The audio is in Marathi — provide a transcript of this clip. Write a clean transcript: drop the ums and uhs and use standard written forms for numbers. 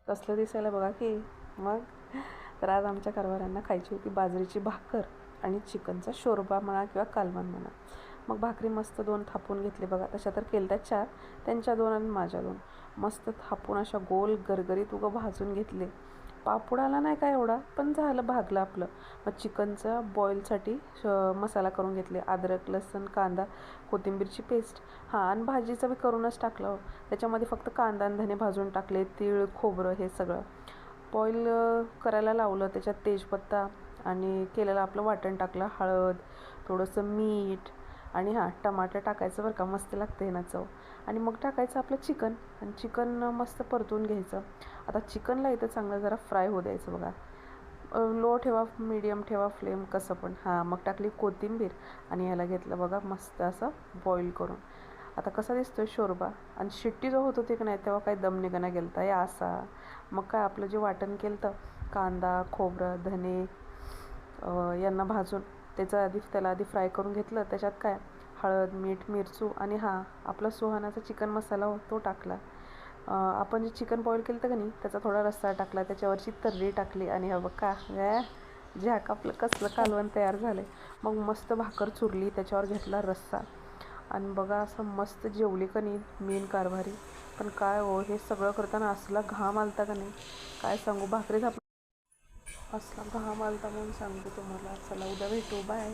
कसलं दिसायला बघा की. मग तर आज आमच्या कारभाऱ्यांना खायची होती बाजरीची भाकर आणि चिकनचा शोरबा म्हणा किंवा कालवण म्हणा. मग भाकरी मस्त 2 थापून घेतली बघा. तशा तर केल्या 4, त्यांच्या 2 आणि माझ्या 2. मस्त थापून अशा गोल गरगरीत उगं भाजून घेतले. पापुडाला नाही काय एवढा, पण झालं भागलं आपलं. मग चिकनचा बॉईलसाठी मसाला करून घेतले. अद्रक, लसूण, कांदा, कोथिंबीरची पेस्ट. हां, आणि भाजीचं बी करूनच टाकलं. त्याच्यामध्ये फक्त कांदा आणि धने भाजून टाकले, तीळ, खोबरं हे सगळं बॉईल करायला लावलं. त्याच्यात तेजपत्ता आणि केलेलं आपलं वाटण टाकलं, हळद, थोडंसं मीठ आणि हां टमाटर टाकायचं बरं का, मस्त लागते ना चव. आणि मग टाकायचं आपलं चिकन आणि चिकन मस्त परतून घ्यायचं. आता चिकनला इथं चांगलं जरा फ्राय होऊ द्यायचं बघा. लो ठेवा, मीडियम ठेवा फ्लेम, कसं पण. हां, मग टाकली कोथिंबीर आणि ह्याला घेतलं बघा मस्त असं बॉईल करून. आता कसा दिसतोय शोरबा. आणि शिट्टी जो होत होती की नाही तेव्हा काही दम निघाना गेलता या असा. मग काय आपलं जे वाटण केलं तर कांदा, खोबरं, धने यांना भाजून त्याला आधी फ्राय करून घेतलं. त्याच्यात काय हळद, मीठ, मिरचू आणि हां आपला सुहानाचा चिकन मसाला तो टाकला. आपण जे चिकन बॉईल केलं होतं का नाही त्याचा थोडा रस्सा टाकला, त्याच्यावरची तर्री टाकली आणि हवं का झॅक आपलं कसलं कालवण तयार झालं. मग मस्त भाकर चुरली, त्याच्यावर घेतला रस्सा आणि बघा असं मस्त जेवली का नाही मेन कारभारी. पण काय हो, हे सगळं करताना असला घाम आलता का नाही काय सांगू. भाकरीच असला घाम आलता म्हणून सांगते तुम्हाला. चला उद्या भेटू, बाय.